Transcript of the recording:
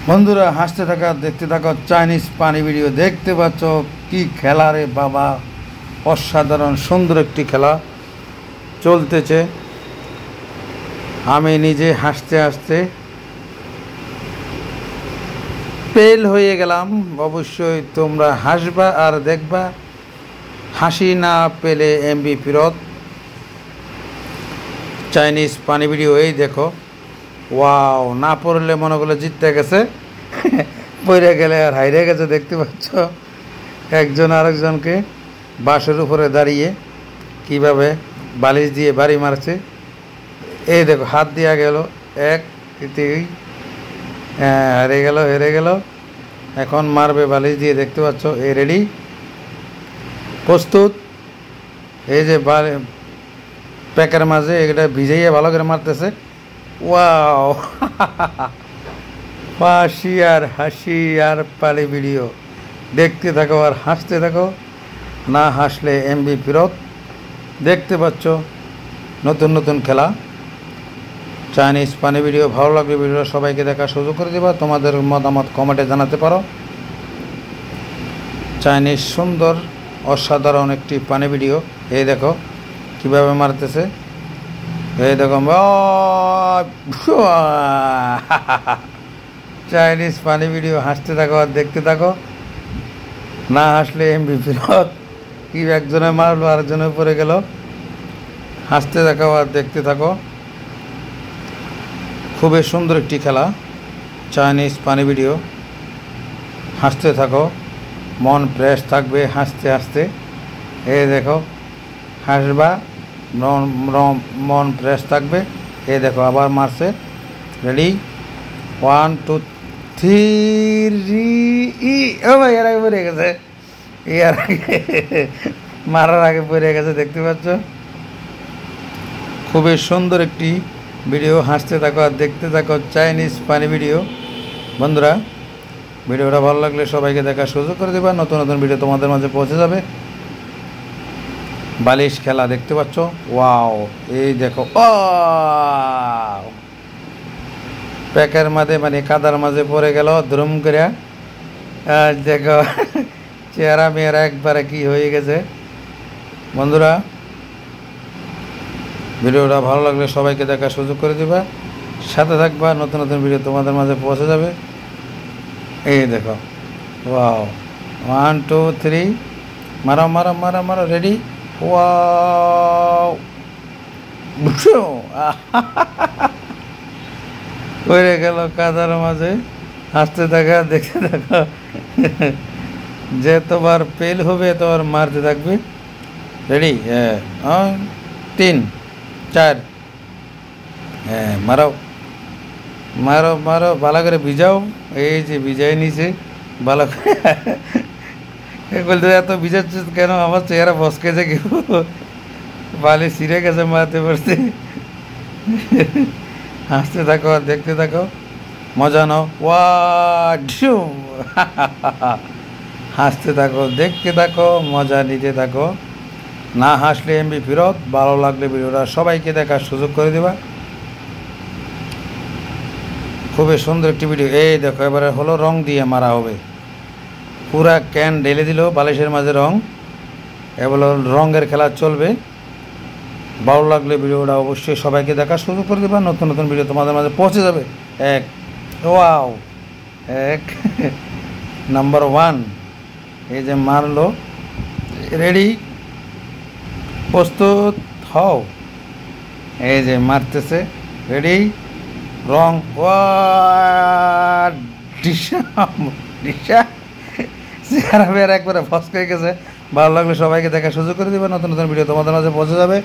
বন্ধুরা হাসতে থাকা দেখতে থাকা চাইনিজ পানি ভিডিও দেখতে পাচ্ছ কি খেলা রে বাবা, অসাধারণ সুন্দর একটি খেলা চলতেছে। আমি নিজে হাসতে হাসতে পেল হয়ে গেলাম। অবশ্যই তোমরা হাসবা আর দেখবা। হাসি না পেলে এমবি ফেরত। চাইনিজ পানি ভিডিও এই দেখো, ওয়াও, না পড়লে মনে করলে জিততে গেছে, পড়ে গেলে আর হাইরে গেছে। দেখতে পাচ্ছ একজন আরেকজনকে বাসের উপরে দাঁড়িয়ে কিভাবে বালিশ দিয়ে বাড়ি মারছে। এই দেখো হাত দিয়া গেল, এক হেরে গেল। এখন মারবে বালিশ দিয়ে, দেখতে পাচ্ছ। এই রেডি, প্রস্তুত। এই যে প্যাকের মাঝে এটা ভিজাইয়ে ভালো করে মারতেছে। ওয়াও, হাসি আর পালি ভিডিও দেখতে থাকো আর হাসতে থাকো। না হাসলে এমবি ফেরত। দেখতে পাচ্ছ নতুন নতুন খেলা চাইনিজ পানি ভিডিও। ভালো লাগবে ভিডিওটা সবাইকে দেখার সুযোগ করে দেবা। তোমাদের মতামত কমেন্টে জানাতে পারো। চাইনিজ সুন্দর অসাধারণ একটি পানি ভিডিও। এই দেখো কিভাবে মারতেছে। এই দেখো চাইনিজ পানি ভিডিও। হাসতে থাকো আর দেখতে থাকো। না হাসলে এমবি ফেরত। কি একজনে মারলো আরেকজনে পড়ে গেল। হাসতে থাকো আর দেখতে থাকো। খুবই সুন্দর একটি খেলা চাইনিজ পানি ভিডিও। হাসতে থাকো, মন ফ্রেশ থাকবে হাসতে হাসতে। এই দেখো হাসবা, মন ফ্রেশ থাকবে। এই দেখো আবার মারছে। রেডি, 1 2 3। ও ভাই, এর আগে পড়ে গেছে, এর আগে মারার আগে পড়ে গেছে। দেখতে পাচ্ছ খুবই সুন্দর একটি ভিডিও। হাসতে থাকো আর দেখতে থাকো চাইনিজ পানি ভিডিও। বন্ধুরা ভিডিওটা ভালো লাগলে সবাইকে দেখার সুযোগ করে দেবা। নতুন নতুন ভিডিও তোমাদের মাঝে পৌঁছে যাবে। বালিশ খেলা দেখতে পাচ্ছ, ওয়াও। এই দেখো, ও প্যাকের মাঝে মানে কাদার মাঝে পড়ে গেল দ্রুম করে। আর দেখো চেহারা মেয়েরা একবারে কি হয়ে গেছে। বন্ধুরা ভিডিওটা ভালো লাগলে সবাইকে দেখার সুযোগ করে দিবা, সাথে থাকবা। নতুন নতুন ভিডিও তোমাদের মাঝে পৌঁছে যাবে। এই দেখো, ওয়াও, 1 2 3। মারো মারো মারো মারো, রেডি, ওয়াও। পড়ে গেল কাদার মাঝে। হাসতে থাকা দেখতে থাকা। যে তোমার পেল হবে তোমার মারতে থাকবে। রেডি, 3 4। হ্যাঁ, মারো মারো মারো, ভালো করে ভিজাও। এই যে ভিজাই নিছে ভালো করে। বলতে এত ভিজাচ্ছিস কেন? আমার চেহারা বসকেছে কেউ, বালি ছিঁড়ে গেছে মারতে পারতে। হাসতে থাকো আর দেখতে থাকো, মজা নাও। ওয়াও, হাসতে থাকো, দেখতে থাকো, মজা নিতে থাকো। না হাসলে এমবি ফেরত। ভালো লাগলে ভিডিওটা সবাইকে দেখার সুযোগ করে দেবা। খুবই সুন্দর একটি ভিডিও। এই দেখো এবারে হলো রং দিয়ে মারা হবে। পুরা ক্যান ঢেলে দিল বালিশের মাঝে রং। এবার রঙের খেলা চলবে। ভালো লাগলে ভিডিওটা অবশ্যই সবাইকে দেখার সুযোগ করে দেবা। নতুন নতুন ভিডিও তোমাদের মাঝে পৌঁছে যাবে। এক, ওয়াও, এক নাম্বার 1। এই যে মারলো, রেডি, প্রস্তুত হও। এই যে মারতেছে, রেডি, রং, ডিসা চেহারা বের একবারে ফসকে গেছে। ভালো লাগলে সবাইকে দেখার সুযোগ করে দেবে। নতুন নতুন ভিডিও তোমাদের মাঝে পৌঁছে যাবে।